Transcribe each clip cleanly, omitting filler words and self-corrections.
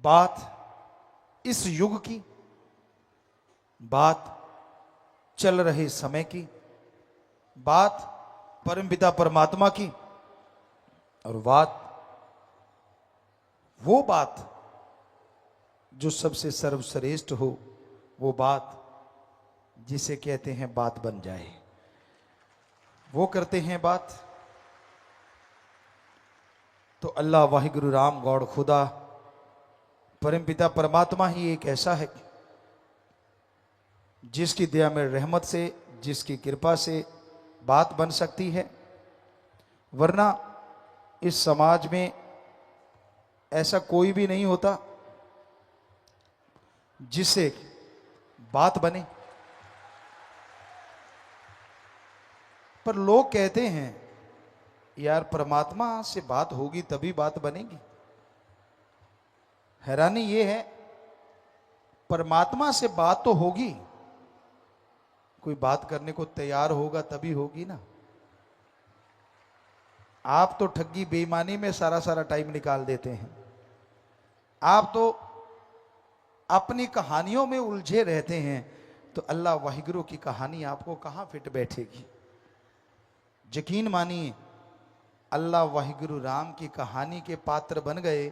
बात इस युग की, बात चल रहे समय की, बात परमपिता परमात्मा की, और वो बात जो सबसे सर्वश्रेष्ठ हो, वो बात जिसे कहते हैं बात बन जाए। वो करते हैं बात तो अल्लाह वाहिगुरु राम गौड़ खुदा परमपिता परमात्मा ही एक ऐसा है जिसकी दया में रहमत से, जिसकी कृपा से बात बन सकती है। वरना इस समाज में ऐसा कोई भी नहीं होता जिससे बात बने। पर लोग कहते हैं यार परमात्मा से बात होगी तभी बात बनेगी। हैरानी ये है, परमात्मा से बात तो होगी, कोई बात करने को तैयार होगा तभी होगी ना। आप तो ठगी बेईमानी में सारा सारा टाइम निकाल देते हैं। आप तो अपनी कहानियों में उलझे रहते हैं, तो अल्लाह वाहिगुरु की कहानी आपको कहां फिट बैठेगी। यकीन मानिए, अल्लाह वाहिगुरु राम की कहानी के पात्र बन गए,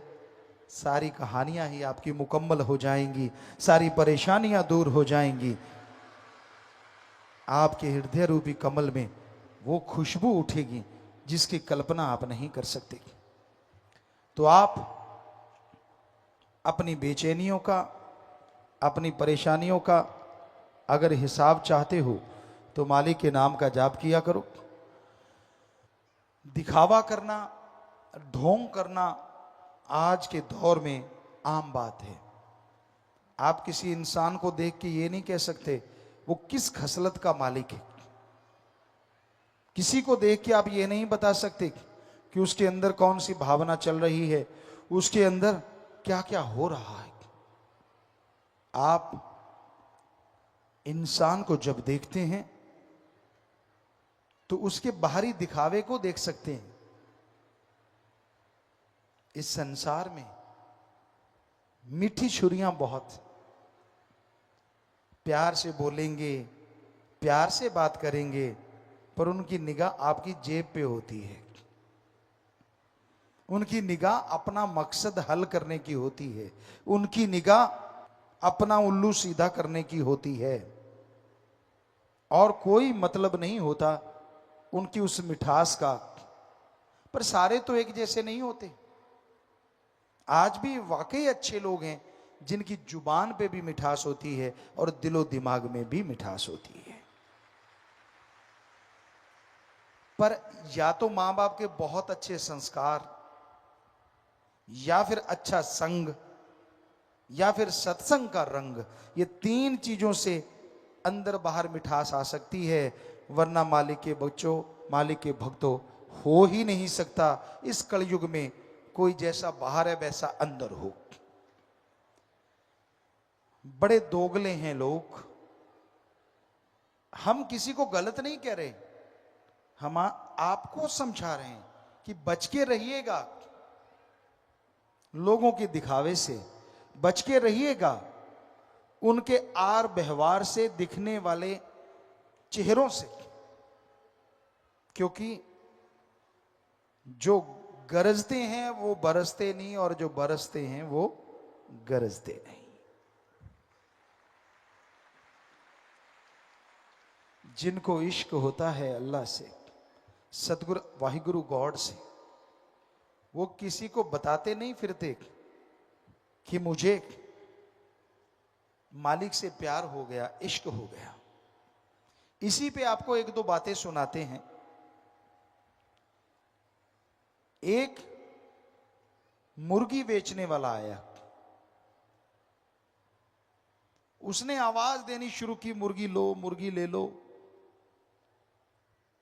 सारी कहानियां ही आपकी मुकम्मल हो जाएंगी, सारी परेशानियां दूर हो जाएंगी। आपके हृदय रूपी कमल में वो खुशबू उठेगी जिसकी कल्पना आप नहीं कर सकते। तो आप अपनी बेचैनियों का, अपनी परेशानियों का अगर हिसाब चाहते हो तो मालिक के नाम का जाप किया करो। दिखावा करना, ढोंग करना आज के दौर में आम बात है। आप किसी इंसान को देख के ये नहीं कह सकते वो किस खसलत का मालिक है। किसी को देख के आप ये नहीं बता सकते कि उसके अंदर कौन सी भावना चल रही है, उसके अंदर क्या क्या हो रहा है। आप इंसान को जब देखते हैं तो उसके बाहरी दिखावे को देख सकते हैं। इस संसार में मीठी छुरियां बहुत, प्यार से बोलेंगे, प्यार से बात करेंगे, पर उनकी निगाह आपकी जेब पे होती है। उनकी निगाह अपना मकसद हल करने की होती है। उनकी निगाह अपना उल्लू सीधा करने की होती है, और कोई मतलब नहीं होता उनकी उस मिठास का। पर सारे तो एक जैसे नहीं होते। आज भी वाकई अच्छे लोग हैं जिनकी जुबान पे भी मिठास होती है और दिलो दिमाग में भी मिठास होती है। पर या तो मां बाप के बहुत अच्छे संस्कार, या फिर अच्छा संग, या फिर सत्संग का रंग, ये तीन चीजों से अंदर बाहर मिठास आ सकती है। वरना मालिक के बच्चों, मालिक के भक्तों, हो ही नहीं सकता इस कलयुग में कोई जैसा बाहर है वैसा अंदर हो। बड़े दोगले हैं लोग। हम किसी को गलत नहीं कह रहे, हम आपको समझा रहे हैं कि बच के रहिएगा लोगों के दिखावे से, बच के रहिएगा उनके आर व्यवहार से, दिखने वाले चेहरों से। क्योंकि जो गरजते हैं वो बरसते नहीं, और जो बरसते हैं वो गरजते नहीं। जिनको इश्क होता है अल्लाह से, सतगुरु वाहिगुरु गॉड से, वो किसी को बताते नहीं फिरते कि मुझे मालिक से प्यार हो गया, इश्क हो गया। इसी पे आपको एक दो बातें सुनाते हैं। एक मुर्गी बेचने वाला आया, उसने आवाज देनी शुरू की, मुर्गी लो, मुर्गी ले लो।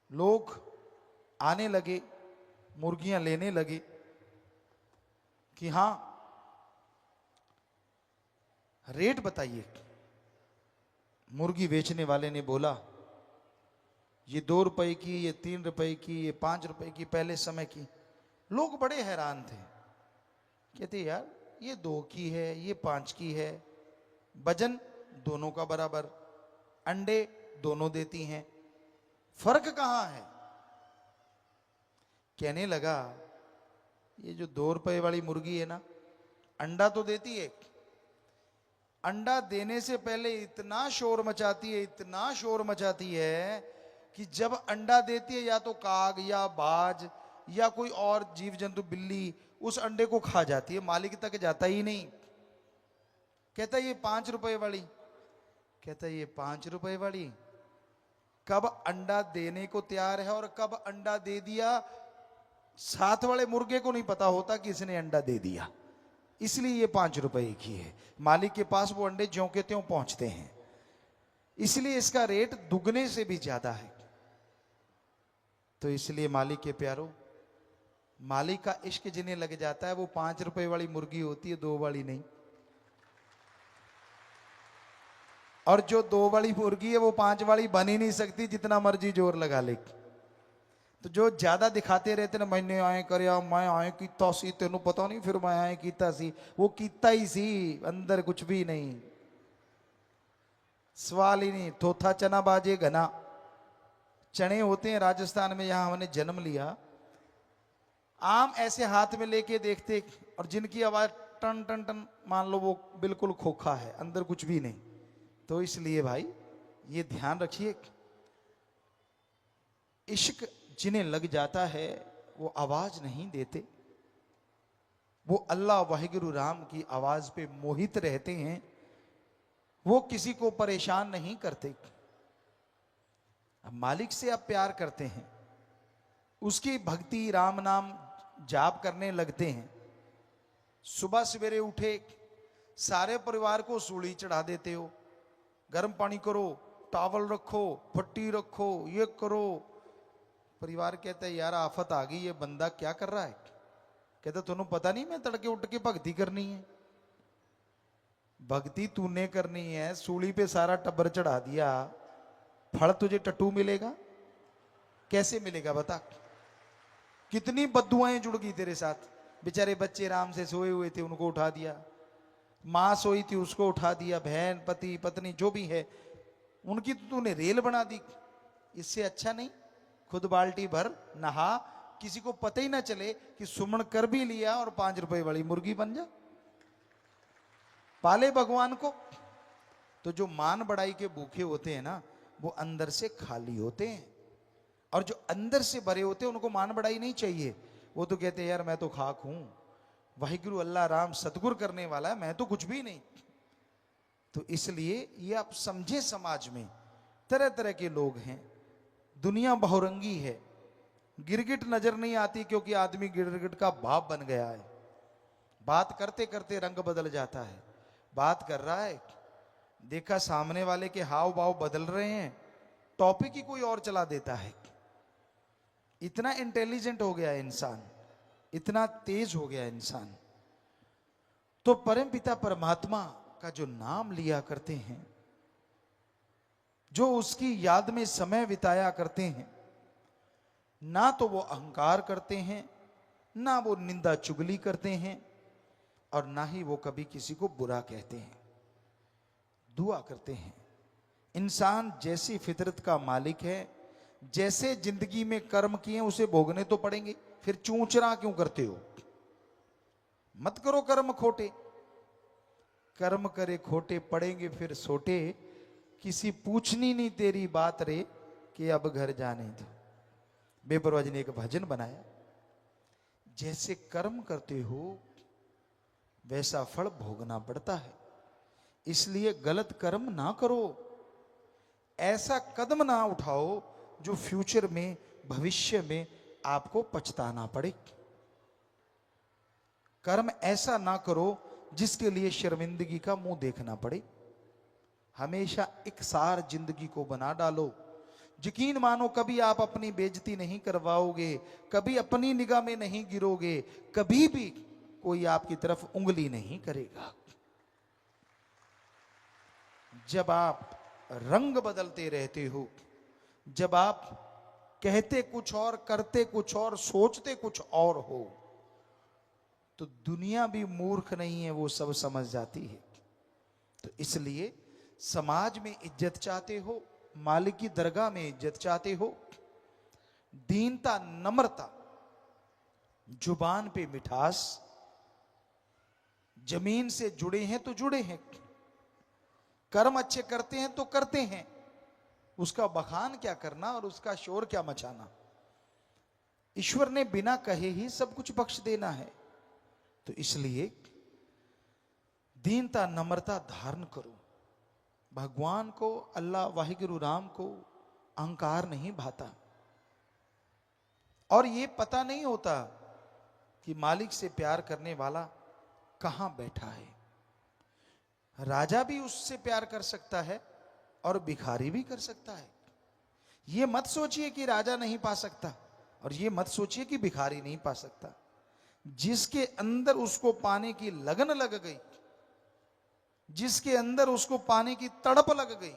लोग आने लगे, मुर्गियां लेने लगे कि हां रेट बताइए। मुर्गी बेचने वाले ने बोला ये 2 रुपए की, ये 3 रुपए की, ये 5 रुपए की, पहले समय की। लोग बड़े हैरान थे, कहते यार ये 2 की है, ये 5 की है, वजन दोनों का बराबर, अंडे दोनों देती हैं, फर्क कहां है? कहने लगा ये जो 2 रुपए वाली मुर्गी है ना, अंडा तो देती है, अंडा देने से पहले इतना शोर मचाती है, इतना शोर मचाती है कि जब अंडा देती है या तो काग या बाज या कोई और जीव जंतु, बिल्ली, उस अंडे को खा जाती है, मालिक तक जाता ही नहीं। कहता ये 5 रुपए वाली, कहता ये 5 रुपए वाली कब अंडा देने को तैयार है और कब अंडा दे दिया, साथ वाले मुर्गे को नहीं पता होता कि इसने अंडा दे दिया, इसलिए ये 5 रुपए की है। मालिक के पास वो अंडे ज्यों के त्यों पहुंचते हैं, इसलिए इसका रेट दुगने से भी ज्यादा है। तो इसलिए मालिक के प्यारो, मालिक का इश्क जिन्हें लग जाता है वो 5 रुपए वाली मुर्गी होती है, 2 वाली नहीं। और जो 2 वाली मुर्गी है वो 5 वाली बन ही नहीं सकती, जितना मर्जी जोर लगा ले। तो जो ज्यादा दिखाते रहते ना, मैंने आए करया, मैं आए कीता सी, तेनू पता नहीं, फिर मैं आए कीता सी, वो कीता ही सी, अंदर कुछ भी नहीं, सवाल ही नहीं। थोथा चना बाजे घना, चने होते हैं राजस्थान में, यहां हमने जन्म लिया, आम ऐसे हाथ में लेके देखते, और जिनकी आवाज टन टन टन, मान लो वो बिल्कुल खोखा है, अंदर कुछ भी नहीं। तो इसलिए भाई ये ध्यान रखिए, इश्क जिन्हें लग जाता है वो आवाज नहीं देते, वो अल्लाह वाहिगुरु राम की आवाज पे मोहित रहते हैं, वो किसी को परेशान नहीं करते। अब मालिक से आप प्यार करते हैं, उसकी भक्ति राम नाम जाप करने लगते हैं, सुबह सवेरे उठे सारे परिवार को सूली चढ़ा देते हो, गर्म पानी करो, टावल रखो, फट्टी रखो, ये करो। परिवार कहता है यार आफत आ गई, ये बंदा क्या कर रहा है? कहता तुन्हें पता नहीं मैं तड़के उठ के भक्ति करनी है। भक्ति तूने करनी है, सूली पे सारा टब्बर चढ़ा दिया, फल तुझे टट्टू मिलेगा? कैसे मिलेगा बता? कितनी बद्दुआएं जुड़ गई तेरे साथ। बेचारे बच्चे राम से सोए हुए थे, उनको उठा दिया, मां सोई थी उसको उठा दिया, बहन पति पत्नी जो भी है उनकी तो तूने रेल बना दी। इससे अच्छा नहीं खुद बाल्टी भर नहा, किसी को पता ही ना चले कि सुमन कर भी लिया और 5 रुपए वाली मुर्गी बन जा, पाले भगवान को। तो जो मान बड़ाई के भूखे होते हैं ना, वो अंदर से खाली होते हैं, और जो अंदर से भरे होते हैं उनको मान बड़ाई नहीं चाहिए। वो तो कहते हैं यार मैं तो खाक हूं, वाहिगुरु अल्लाह राम सतगुर करने वाला है, मैं तो कुछ भी नहीं। तो इसलिए ये आप समझे, समाज में तरह तरह के लोग हैं, दुनिया बहुरंगी है, गिरगिट नजर नहीं आती क्योंकि आदमी गिरगिट का बाप बन गया है। बात करते करते रंग बदल जाता है, बात कर रहा है, देखा सामने वाले के हाव भाव बदल रहे हैं, टॉपिक ही कोई और चला देता है। इतना इंटेलिजेंट हो गया है इंसान, इतना तेज हो गया इंसान। तो परम पिता परमात्मा का जो नाम लिया करते हैं, जो उसकी याद में समय बिताया करते हैं, ना तो वो अहंकार करते हैं, ना वो निंदा चुगली करते हैं, और ना ही वो कभी किसी को बुरा कहते हैं, दुआ करते हैं। इंसान जैसी फितरत का मालिक है, जैसे जिंदगी में कर्म किए उसे भोगने तो पड़ेंगे, फिर चूंचरा क्यों करते हो? मत करो कर्म खोटे, कर्म करे खोटे पड़ेंगे फिर सोटे, किसी पूछनी नहीं तेरी बात रे कि अब घर जाने दो। बेपरवाह जी ने एक भजन बनाया, जैसे कर्म करते हो वैसा फल भोगना पड़ता है, इसलिए गलत कर्म ना करो, ऐसा कदम ना उठाओ जो फ्यूचर में, भविष्य में आपको पछताना पड़े। कर्म ऐसा ना करो जिसके लिए शर्मिंदगी का मुंह देखना पड़े। हमेशा एक सार जिंदगी को बना डालो, यकीन मानो कभी आप अपनी बेइज्जती नहीं करवाओगे, कभी अपनी निगाह में नहीं गिरोगे, कभी भी कोई आपकी तरफ उंगली नहीं करेगा। जब आप रंग बदलते रहते हो, जब आप कहते कुछ और, करते कुछ और, सोचते कुछ और हो, तो दुनिया भी मूर्ख नहीं है, वो सब समझ जाती है। तो इसलिए समाज में इज्जत चाहते हो, मालिक की दरगाह में इज्जत चाहते हो, दीनता, नम्रता, जुबान पे मिठास, जमीन से जुड़े हैं तो जुड़े हैं, कर्म अच्छे करते हैं तो करते हैं, उसका बखान क्या करना और उसका शोर क्या मचाना। ईश्वर ने बिना कहे ही सब कुछ बख्श देना है। तो इसलिए दीनता, नम्रता धारण करो। भगवान को, अल्लाह वाहिगुरु राम को अहंकार नहीं भाता, और ये पता नहीं होता कि मालिक से प्यार करने वाला कहां बैठा है। राजा भी उससे प्यार कर सकता है और भिखारी भी कर सकता है। ये मत सोचिए कि राजा नहीं पा सकता, और ये मत सोचिए कि भिखारी नहीं पा सकता। जिसके अंदर उसको पाने की लगन लग गई, जिसके अंदर उसको पाने की तड़प लग गई,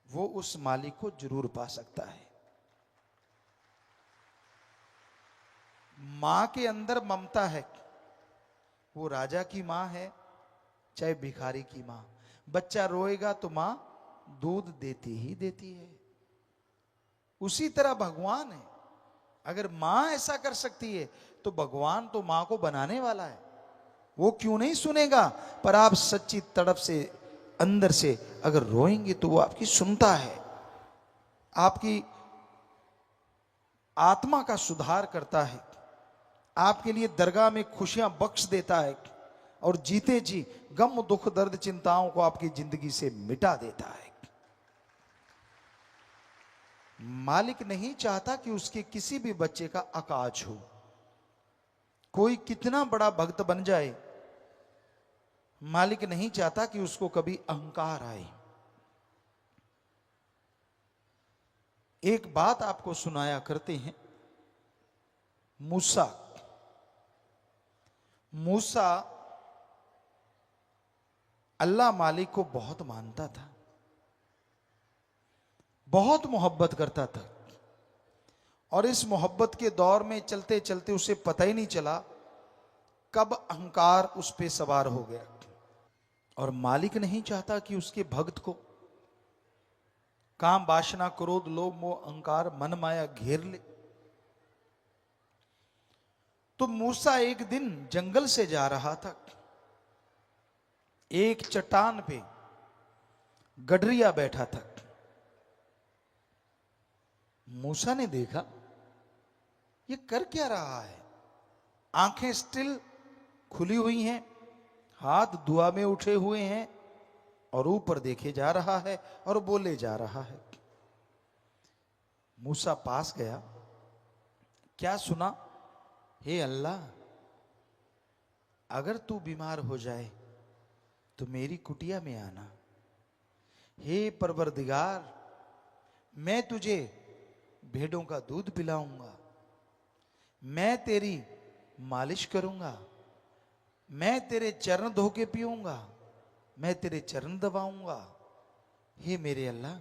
वो उस मालिक को जरूर पा सकता है। मां के अंदर ममता है, वो राजा की मां है चाहे भिखारी की मां। बच्चा रोएगा तो मां दूध देती ही देती है। उसी तरह भगवान है। अगर मां ऐसा कर सकती है तो भगवान तो मां को बनाने वाला है, वो क्यों नहीं सुनेगा। पर आप सच्ची तड़प से अंदर से अगर रोएंगे तो वो आपकी सुनता है, आपकी आत्मा का सुधार करता है, आपके लिए दरगाह में खुशियां बख्श देता है, और जीते जी गम, दुख, दर्द, चिंताओं को आपकी जिंदगी से मिटा देता है। मालिक नहीं चाहता कि उसके किसी भी बच्चे का अकाज हो। कोई कितना बड़ा भक्त बन जाए, मालिक नहीं चाहता कि उसको कभी अहंकार आए। एक बात आपको सुनाया करते हैं। मूसा अल्लाह मालिक को बहुत मानता था, बहुत मोहब्बत करता था, और इस मोहब्बत के दौर में चलते चलते उसे पता ही नहीं चला कब अहंकार उस पे सवार हो गया। और मालिक नहीं चाहता कि उसके भक्त को काम, वासना, क्रोध, लोभ, मोह, अहंकार, मन माया घेर ले। तो मूसा एक दिन जंगल से जा रहा था। एक चट्टान पे गडरिया बैठा था। मूसा ने देखा ये कर क्या रहा है। आंखें स्टिल खुली हुई हैं, हाथ दुआ में उठे हुए हैं, और ऊपर देखे जा रहा है और बोले जा रहा है। मूसा पास गया, क्या सुना। हे अल्लाह, अगर तू बीमार हो जाए तो मेरी कुटिया में आना। हे परवरदिगार, मैं तुझे भेड़ों का दूध पिलाऊंगा, मैं तेरी मालिश करूंगा, मैं तेरे चरण धो के पीऊंगा, मैं तेरे चरण दबाऊंगा। हे मेरे अल्लाह,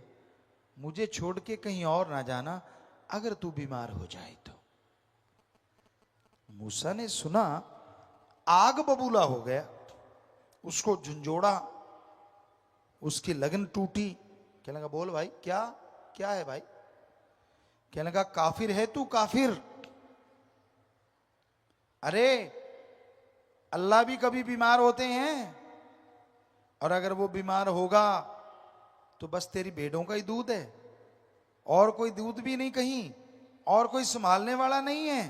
मुझे छोड़ के कहीं और ना जाना अगर तू बीमार हो जाए तो। मूसा ने सुना, आग बबूला हो गया, उसको झंझोड़ा, उसकी लगन टूटी। कहने लगा, बोल भाई, क्या क्या है भाई। कहने लगा, काफिर है तू, काफिर। अरे अल्लाह भी कभी बीमार होते हैं, और अगर वो बीमार होगा तो बस तेरी भेड़ों का ही दूध है, और कोई दूध भी नहीं कहीं, और कोई संभालने वाला नहीं है,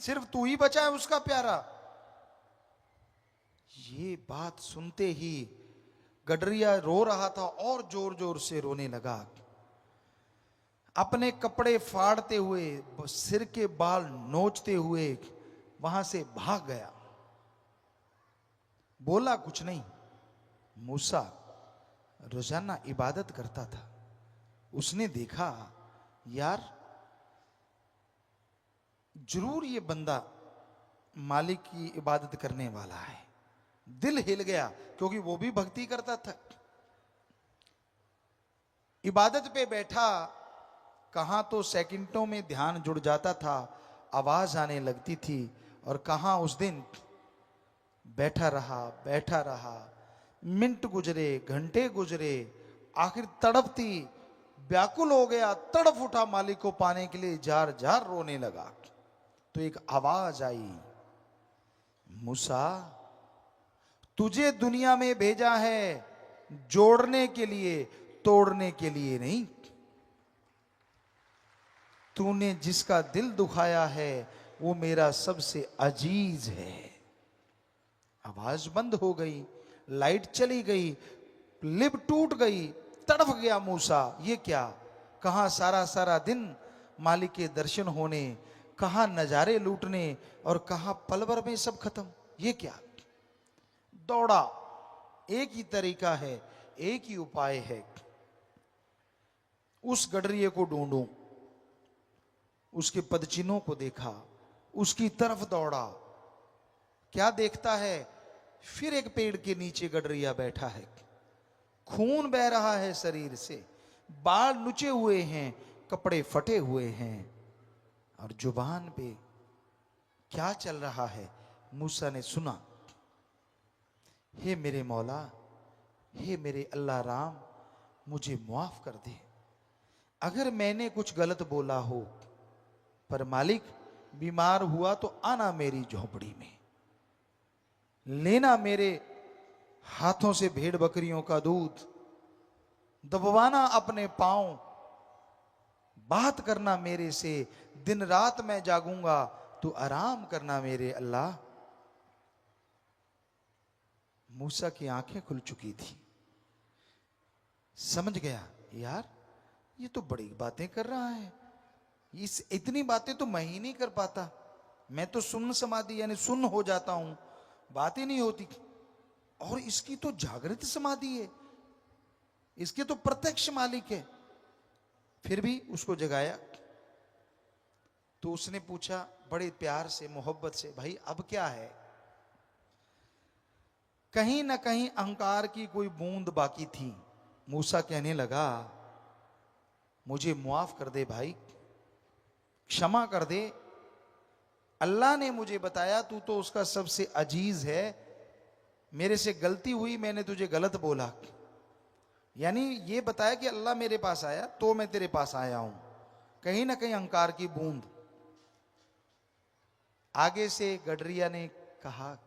सिर्फ तू ही बचा है उसका प्यारा। ये बात सुनते ही गडरिया रो रहा था और जोर जोर से रोने लगा। अपने कपड़े फाड़ते हुए, सिर के बाल नोचते हुए वहां से भाग गया। बोला कुछ नहीं। मूसा रोजाना इबादत करता था। उसने देखा, यार जरूर ये बंदा मालिक की इबादत करने वाला है। दिल हिल गया, क्योंकि वो भी भक्ति करता था। इबादत पे बैठा, कहां तो सेकंडों में ध्यान जुड़ जाता था, आवाज आने लगती थी, और कहां उस दिन बैठा रहा, मिनट गुजरे, घंटे गुजरे, आखिर तड़पती व्याकुल हो गया, तड़प उठा मालिक को पाने के लिए, जार जार रोने लगा। तो एक आवाज आई, मूसा तुझे दुनिया में भेजा है जोड़ने के लिए, तोड़ने के लिए नहीं। तूने जिसका दिल दुखाया है वो मेरा सबसे अजीज है। आवाज बंद हो गई, लाइट चली गई, लिप टूट गई, तड़प गया मूसा। ये क्या, कहां सारा सारा दिन मालिक के दर्शन होने, कहां नजारे लूटने, और कहां पल भर में सब खत्म। ये क्या। दौड़ा, एक ही तरीका है, एक ही उपाय है, उस गडरिये को ढूंढूं। उसके पदचिन्हों को देखा, उसकी तरफ दौड़ा। क्या देखता है, फिर एक पेड़ के नीचे गडरिया बैठा है, खून बह रहा है शरीर से, बाल नुचे हुए हैं, कपड़े फटे हुए हैं, और जुबान पे क्या चल रहा है। मूसा ने सुना, हे मेरे मौला, हे मेरे अल्लाह राम, मुझे माफ कर दे अगर मैंने कुछ गलत बोला हो। पर मालिक, बीमार हुआ तो आना मेरी झोपड़ी में, लेना मेरे हाथों से भेड़ बकरियों का दूध, दबवाना अपने पांव, बात करना मेरे से, दिन रात मैं जागूंगा, तू आराम करना मेरे अल्लाह। मूसा की आंखें खुल चुकी थी, समझ गया, यार ये तो बड़ी बातें कर रहा है, इतनी बातें तो मैं ही नहीं कर पाता। मैं तो सुन्न समाधि यानी सुन्न हो जाता हूं, बात ही नहीं होती, और इसकी तो जागृत समाधि है, इसके तो प्रत्यक्ष मालिक है। फिर भी उसको जगाया तो उसने पूछा बड़े प्यार से, मोहब्बत से, भाई अब क्या है। कहीं ना कहीं अहंकार की कोई बूंद बाकी थी। मूसा कहने लगा, मुझे माफ कर दे भाई, क्षमा कर दे। अल्लाह ने मुझे बताया तू तो उसका सबसे अजीज है, मेरे से गलती हुई, मैंने तुझे गलत बोला। यानी ये बताया कि अल्लाह मेरे पास आया तो मैं तेरे पास आया हूं। कहीं ना कहीं अहंकार की बूंद। आगे से गडरिया ने कहा,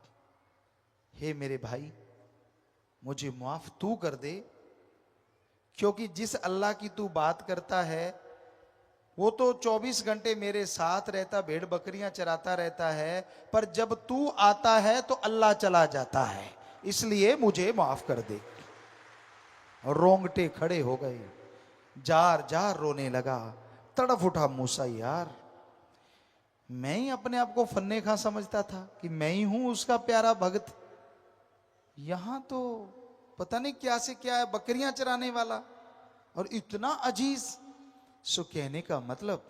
हे मेरे भाई, मुझे माफ तू कर दे, क्योंकि जिस अल्लाह की तू बात करता है वो तो 24 घंटे मेरे साथ रहता, भेड़ बकरियां चराता रहता है, पर जब तू आता है तो अल्लाह चला जाता है, इसलिए मुझे माफ कर दे। रोंगटे खड़े हो गए, जार जार रोने लगा, तड़फ उठा मूसा, यार मैं ही अपने आप को फन्ने खा समझता था कि मैं ही हूं उसका प्यारा भक्त, यहां तो पता नहीं क्या से क्या है, बकरियां चराने वाला और इतना अजीज। सो कहने का मतलब,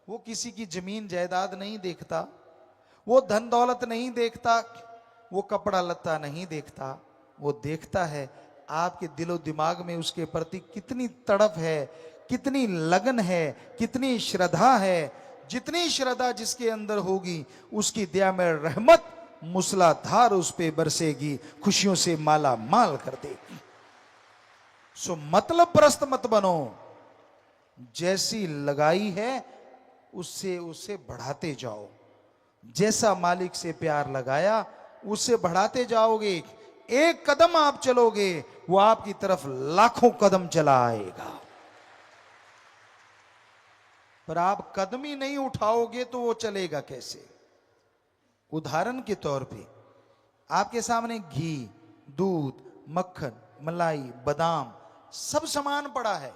वो किसी की जमीन जायदाद नहीं देखता, वो धन दौलत नहीं देखता, वो कपड़ा लत्ता नहीं देखता, वो देखता है आपके दिलो दिमाग में उसके प्रति कितनी तड़प है, कितनी लगन है, कितनी श्रद्धा है। जितनी श्रद्धा जिसके अंदर होगी उसकी दया में रहमत मूसलाधार उस पे बरसेगी, खुशियों से माला माल कर देगी। सो मतलब प्रस्त मत बनो, जैसी लगाई है उससे उससे बढ़ाते जाओ। जैसा मालिक से प्यार लगाया उससे बढ़ाते जाओगे। एक कदम आप चलोगे वो आपकी तरफ लाखों कदम चला आएगा, पर आप कदम ही नहीं उठाओगे तो वो चलेगा कैसे। उदाहरण के तौर पे आपके सामने घी, दूध, मक्खन, मलाई, बादाम सब सामान पड़ा है,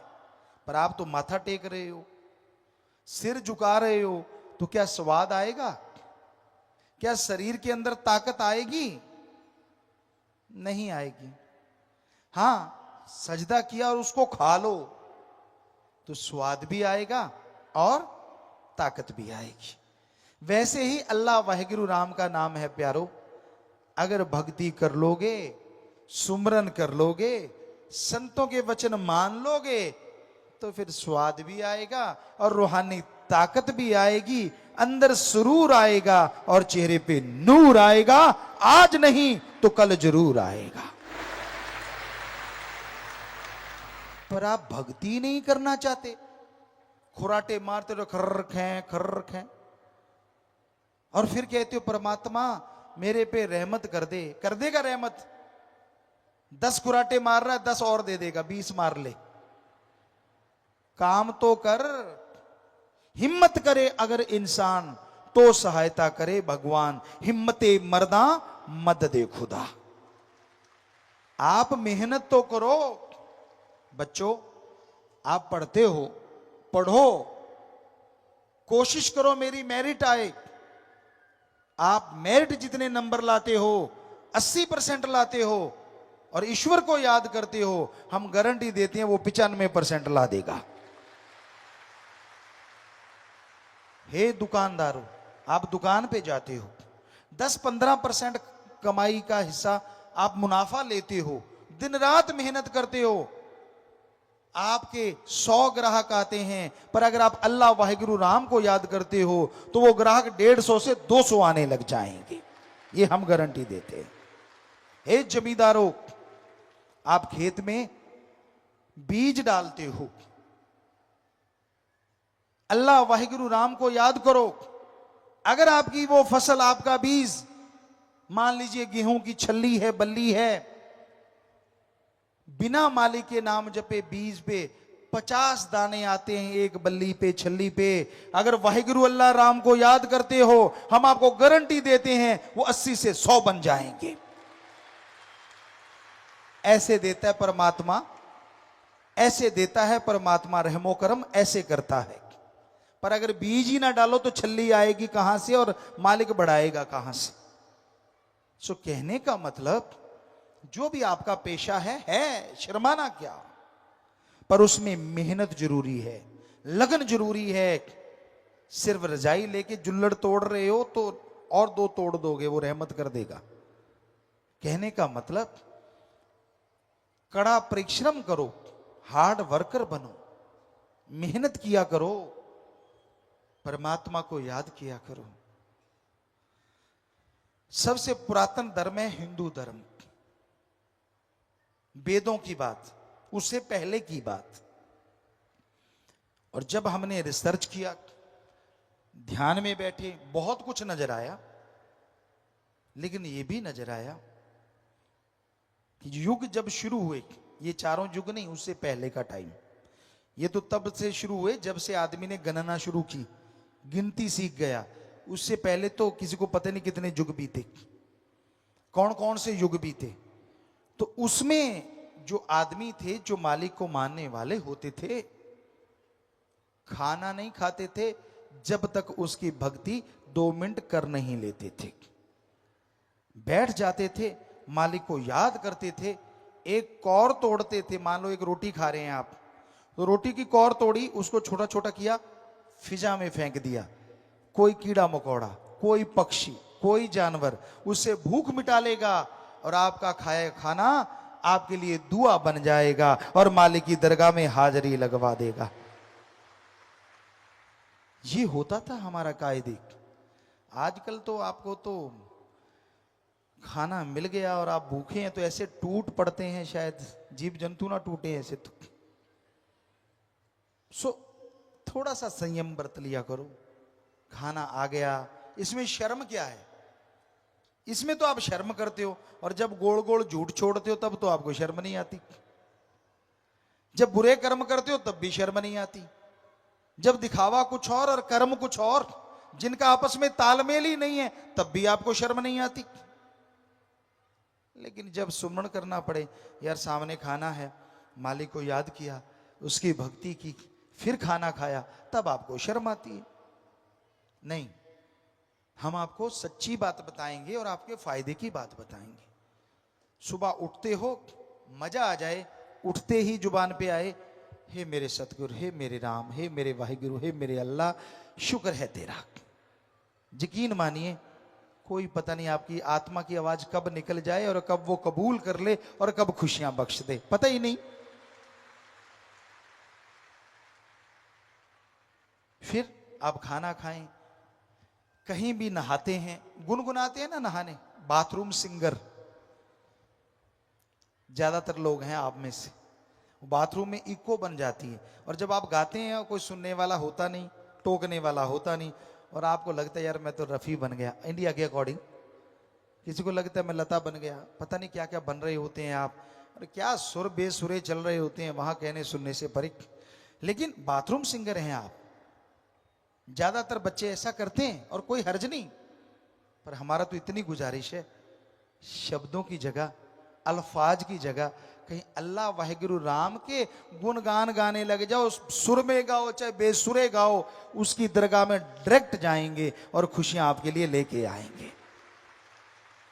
पर आप तो माथा टेक रहे हो, सिर झुका रहे हो, तो क्या स्वाद आएगा? क्या शरीर के अंदर ताकत आएगी? नहीं आएगी। हां, सजदा किया और उसको खा लो तो स्वाद भी आएगा और ताकत भी आएगी। वैसे ही अल्लाह वाहिगुरु राम का नाम है प्यारो, अगर भक्ति कर लोगे, सुमरन कर लोगे, संतों के वचन मान लोगे, तो फिर स्वाद भी आएगा और रूहानी ताकत भी आएगी, अंदर सुरूर आएगा और चेहरे पे नूर आएगा। आज नहीं तो कल जरूर आएगा। पर आप भक्ति नहीं करना चाहते, खुराटे मारते रहो, खर्र खें, और फिर कहते हो परमात्मा मेरे पे रहमत कर दे। कर देगा रहमत? 10 खुराटे मार रहा है, 10 और दे देगा, 20 मार ले। काम तो कर। हिम्मत करे अगर इंसान तो सहायता करे भगवान। हिम्मते मर्दा मददे खुदा। आप मेहनत तो करो। बच्चों, आप पढ़ते हो, पढ़ो, कोशिश करो मेरी मेरिट आए। आप मेरिट जितने नंबर लाते हो, 80% लाते हो और ईश्वर को याद करते हो, हम गारंटी देते हैं वो 95% ला देगा। हे दुकानदारों, आप दुकान पे जाते हो, 10-15% कमाई का हिस्सा आप मुनाफा लेते हो, दिन रात मेहनत करते हो, आपके 100 ग्राहक आते हैं, पर अगर आप अल्लाह वाहिगुरु राम को याद करते हो तो वो ग्राहक 150 से 200 आने लग जाएंगे। ये हम गारंटी देते हैं। हे जमींदारों, आप खेत में बीज डालते हो, अल्लाह वाहिगुरु राम को याद करो। अगर आपकी वो फसल, आपका बीज, मान लीजिए गेहूं की छल्ली है, बल्ली है, बिना मालिक के नाम जपे बीज पे 50 दाने आते हैं, एक बल्ली पे, छल्ली पे। अगर वाहिगुरु अल्लाह राम को याद करते हो, हम आपको गारंटी देते हैं वो 80 से 100 बन जाएंगे। ऐसे देता है परमात्मा, ऐसे देता है परमात्मा, रहमो करम ऐसे करता है। पर अगर बीज ही ना डालो तो छल्ली आएगी कहां से और मालिक बढ़ाएगा कहां से? सो कहने का मतलब, जो भी आपका पेशा है, शर्माना क्या, पर उसमें मेहनत जरूरी है, लगन जरूरी है। सिर्फ रजाई लेके जुल्लड़ तोड़ रहे हो तो और 2 तोड़ दोगे, वो रहमत कर देगा। कहने का मतलब, कड़ा परिश्रम करो, हार्ड वर्कर बनो, मेहनत किया करो, परमात्मा को याद किया करो। सबसे पुरातन धर्म है हिंदू धर्म। वेदों की बात, उससे पहले की बात। और जब हमने रिसर्च किया, ध्यान में बैठे, बहुत कुछ नजर आया, लेकिन यह भी नजर आया कि युग जब शुरू हुए, ये चारों युग नहीं, उससे पहले का टाइम, ये तो तब से शुरू हुए जब से आदमी ने गणना शुरू की, गिनती सीख गया। उससे पहले तो किसी को पता नहीं कितने युग बीते, कौन कौन से युग बीते। तो उसमें जो आदमी थे, जो मालिक को मानने वाले होते थे, खाना नहीं खाते थे जब तक उसकी भक्ति 2 मिनट कर नहीं लेते थे। बैठ जाते थे, मालिक को याद करते थे, एक कौर तोड़ते थे। मान लो एक रोटी खा रहे हैं आप, तो रोटी की कौर तोड़ी, उसको छोटा छोटा किया, फिजा में फेंक दिया। कोई कीड़ा मकोड़ा, कोई पक्षी, कोई जानवर उससे भूख मिटा लेगा और आपका खाया खाना आपके लिए दुआ बन जाएगा और मालिक की दरगाह में हाजिरी लगवा देगा। ये होता था हमारा कायदे। आजकल तो आपको तो खाना मिल गया और आप भूखे हैं तो ऐसे टूट पड़ते हैं, शायद जीव जंतु ना टूटे ऐसे तो। थोड़ा सा संयम बरत लिया करो। खाना आ गया, इसमें शर्म क्या है? इसमें तो आप शर्म करते हो, और जब गोल गोल झूठ छोड़ते हो तब तो आपको शर्म नहीं आती। जब बुरे कर्म करते हो तब भी शर्म नहीं आती। जब दिखावा कुछ और कर्म कुछ और, जिनका आपस में तालमेल ही नहीं है, तब भी आपको शर्म नहीं आती। लेकिन जब सुमरण करना पड़े, यार सामने खाना है, मालिक को याद किया, उसकी भक्ति की, फिर खाना खाया, तब आपको शर्म आती है। नहीं, हम आपको सच्ची बात बताएंगे और आपके फायदे की बात बताएंगे। सुबह उठते हो, मजा आ जाए, उठते ही जुबान पे आए, हे मेरे सतगुरु, हे मेरे राम, हे मेरे वाहिगुरु, हे मेरे अल्लाह, शुक्र है तेरा। यकीन मानिए, कोई पता नहीं आपकी आत्मा की आवाज कब निकल जाए और कब वो कबूल कर ले और कब खुशियां बख्श दे, पता ही नहीं। फिर आप खाना खाएं, कहीं भी नहाते हैं, गुनगुनाते हैं ना नहाने, बाथरूम सिंगर ज्यादातर लोग हैं आप में से, बाथरूम में इको बन जाती है। और जब आप गाते हैं और कोई सुनने वाला होता नहीं, टोकने वाला होता नहीं, और आपको लगता है यार मैं तो रफ़ी बन गया इंडिया के अकॉर्डिंग, किसी को लगता है मैं लता बन गया, पता नहीं क्या क्या बन रहे होते हैं आप, और क्या सुर बेसुरे चल रहे होते हैं वहां कहने सुनने से परिक। लेकिन बाथरूम सिंगर हैं आप, ज्यादातर बच्चे ऐसा करते हैं और कोई हर्ज नहीं। पर हमारा तो इतनी गुजारिश है, शब्दों की जगह, अल्फाज की जगह कहीं अल्लाह वाहिगुरु राम के गुणगान गाने लग जाओ, सुर में गाओ चाहे बेसुरे गाओ, उसकी दरगाह में डायरेक्ट जाएंगे और खुशियां आपके लिए लेके आएंगे।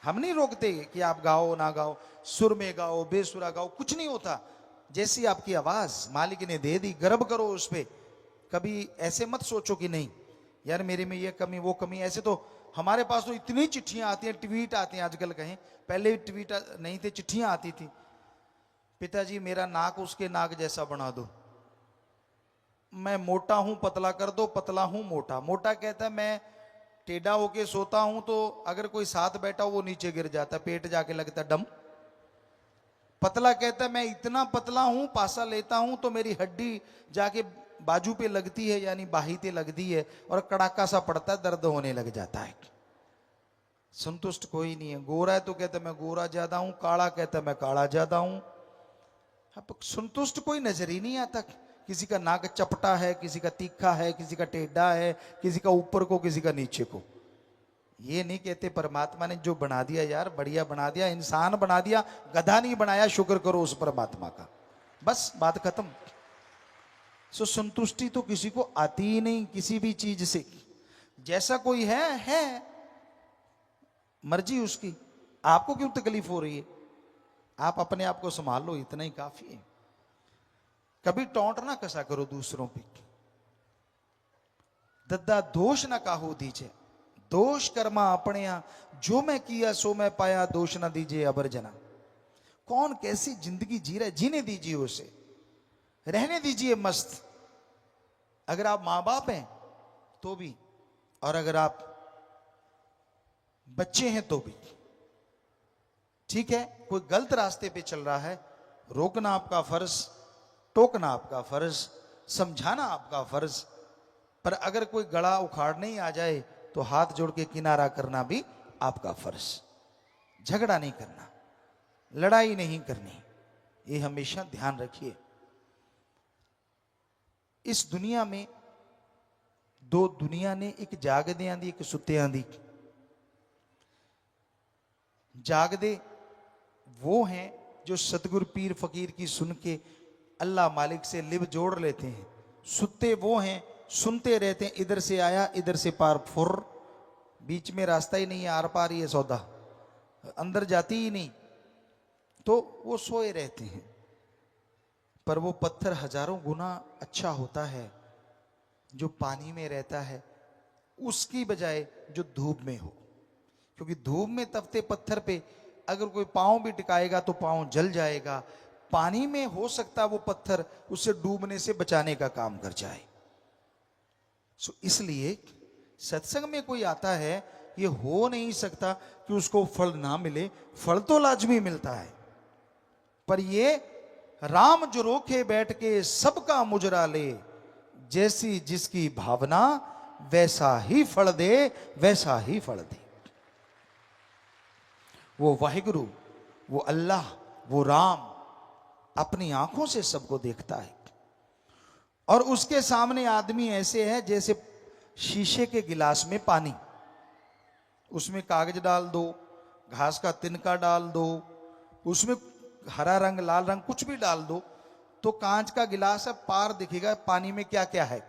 हम नहीं रोकते कि आप गाओ ना गाओ, सुर में गाओ बेसुरा गाओ, कुछ नहीं होता। जैसी आपकी आवाज मालिक ने दे दी, गर्व करो उस पर। कभी ऐसे मत सोचो कि नहीं यार मेरे में ये कमी वो कमी। ऐसे तो हमारे पास तो इतनी चिट्ठियां आती हैं, ट्वीट आते हैं आजकल, कहें पहले ट्वीट नहीं थे, चिट्ठियां आती थी, पिताजी मेरा नाक उसके नाक जैसा बना दो, मैं मोटा हूं पतला कर दो, पतला हूं मोटा। मोटा कहता है मैं टेढ़ा होके सोता हूं तो अगर कोई साथ बैठा हो वो नीचे गिर जाता, पेट जाके लगता डम। पतला कहता है मैं इतना पतला हूं, पासा लेता हूं तो मेरी हड्डी जाके बाजू पे लगती है, यानी बाही पे लगती है, और कड़ाका सा पड़ता है, दर्द होने लग जाता है। संतुष्ट कोई नहीं है। गोरा है तो कहता है मैं गोरा ज्यादा हूं, काला कहता है मैं काला ज्यादा हूं। अब संतुष्ट कोई नजर ही नहीं आता। किसी का नाक चपटा है, किसी का तीखा है, किसी का टेढ़ा है, किसी का ऊपर को, किसी का नीचे को। ये नहीं कहते परमात्मा ने जो बना दिया यार बढ़िया बना दिया, इंसान बना दिया, गधा नहीं बनाया, शुक्र करो उस परमात्मा का, बस बात खत्म। सो संतुष्टि तो किसी को आती ही नहीं किसी भी चीज से। जैसा कोई है मर्जी उसकी, आपको क्यों तकलीफ हो रही है? आप अपने आप को संभाल लो, इतना ही काफी है। कभी टोंट ना कसा करो दूसरों पे। दद्दा दोष ना काहू दीजिए, दोष कर्मा अपने यहाँ, जो मैं किया सो मैं पाया, दोष ना दीजिए अबर जना। कौन कैसी जिंदगी जी रहा है, जीने दीजिए उसे, रहने दीजिए मस्त। अगर आप मां बाप हैं तो भी, और अगर आप बच्चे हैं तो भी ठीक है। कोई गलत रास्ते पे चल रहा है, रोकना आपका फर्ज, टोकना आपका फर्ज, समझाना आपका फर्ज। पर अगर कोई गला उखाड़ने ही आ जाए तो हाथ जोड़ के किनारा करना भी आपका फर्ज। झगड़ा नहीं करना, लड़ाई नहीं करनी, ये हमेशा ध्यान रखिए। इस दुनिया में दो दुनिया ने, एक जागदे आंदी एक सुत्ते आंदी। जागदे वो हैं जो सतगुरु पीर फकीर की सुन के अल्लाह मालिक से लिव जोड़ लेते हैं। सुत्ते वो हैं सुनते रहते हैं, इधर से आया इधर से पार फुर, बीच में रास्ता ही नहीं है, आर पार ही है सौदा, अंदर जाती ही नहीं, तो वो सोए रहते हैं। पर वो पत्थर हजारों गुना अच्छा होता है जो पानी में रहता है उसकी बजाय जो धूप में हो। क्योंकि धूप में तपते पत्थर पे अगर कोई पांव भी टिकाएगा तो पांव जल जाएगा। पानी में हो सकता वो पत्थर उसे डूबने से बचाने का काम कर जाए। सो इसलिए सत्संग में कोई आता है, ये हो नहीं सकता कि उसको फल ना मिले, फल तो लाजमी मिलता है। पर ये राम जो रोके बैठ के सबका मुजरा ले, जैसी जिसकी भावना वैसा ही फल दे, वैसा ही फल दे। वो वाहिगुरु, वो अल्लाह, वो राम अपनी आंखों से सबको देखता है। और उसके सामने आदमी ऐसे है जैसे शीशे के गिलास में पानी, उसमें कागज डाल दो, घास का तिनका डाल दो, उसमें हरा रंग लाल रंग कुछ भी डाल दो, तो कांच का गिलास है, पार दिखेगा पानी में क्या क्या है।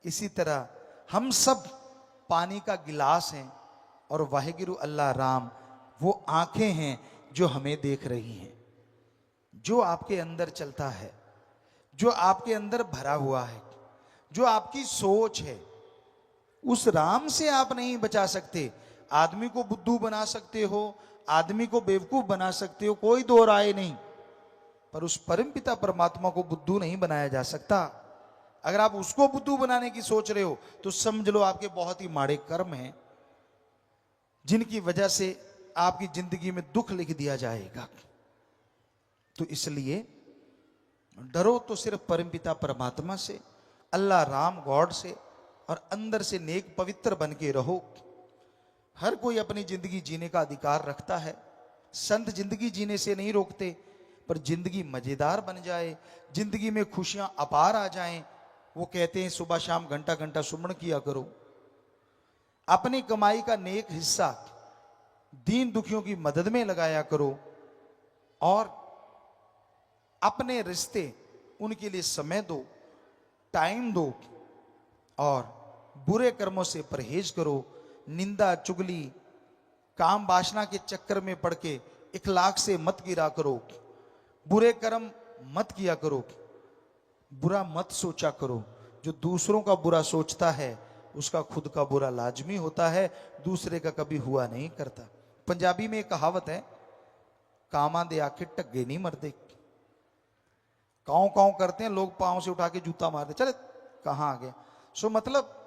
इसी तरह हम सब पानी का गिलास हैं और वाहिगुरु अल्लाह राम वो आंखें हैं जो हमें देख रही हैं। जो आपके अंदर चलता है, जो आपके अंदर भरा हुआ है, जो आपकी सोच है, उस राम से आप नहीं बचा सकते। आदमी को बुद्धू बना सकते हो, आदमी को बेवकूफ बना सकते हो, कोई दो राय नहीं, पर उस परमपिता परमात्मा को बुद्धू नहीं बनाया जा सकता। अगर आप उसको बुद्धू बनाने की सोच रहे हो तो समझ लो आपके बहुत ही माड़े कर्म हैं, जिनकी वजह से आपकी जिंदगी में दुख लिख दिया जाएगा। तो इसलिए डरो तो सिर्फ परमपिता परमात्मा से, अल्लाह राम गॉड से, और अंदर से नेक पवित्र बन के रहो। हर कोई अपनी जिंदगी जीने का अधिकार रखता है। संत जिंदगी जीने से नहीं रोकते, पर जिंदगी मजेदार बन जाए, जिंदगी में खुशियां अपार आ जाएं, वो कहते हैं सुबह शाम घंटा घंटा सुमरण किया करो। अपनी कमाई का नेक हिस्सा दीन दुखियों की मदद में लगाया करो, और अपने रिश्ते उनके लिए समय दो, टाइम दो, और बुरे कर्मों से परहेज करो। निंदा चुगली काम वासना के चक्कर में पड़ के इखलाक से मत गिरा करो, बुरे कर्म मत किया करो, बुरा मत सोचा करो। जो दूसरों का बुरा सोचता है उसका खुद का बुरा लाजमी होता है, दूसरे का कभी हुआ नहीं करता। पंजाबी में एक कहावत है, कामा दे आके टग्गे नहीं मरते। काँव काँव करते हैं लोग, पांव से उठा के जूता मारते, चले कहां आ गए। सो मतलब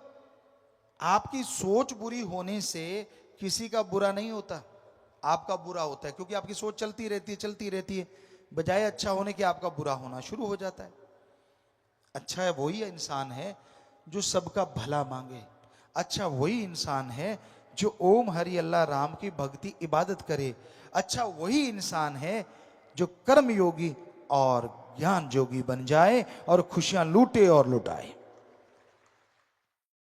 आपकी सोच बुरी होने से किसी का बुरा नहीं होता, आपका बुरा होता है, क्योंकि आपकी सोच चलती रहती है, बजाय अच्छा होने के आपका बुरा होना शुरू हो जाता है। अच्छा है वही इंसान है जो सबका भला मांगे, अच्छा वही इंसान है जो ओम हरि अल्लाह राम की भक्ति इबादत करे, अच्छा वही इंसान है जो कर्म योगी और ज्ञान जोगी बन जाए और खुशियां लूटे और लुटाए।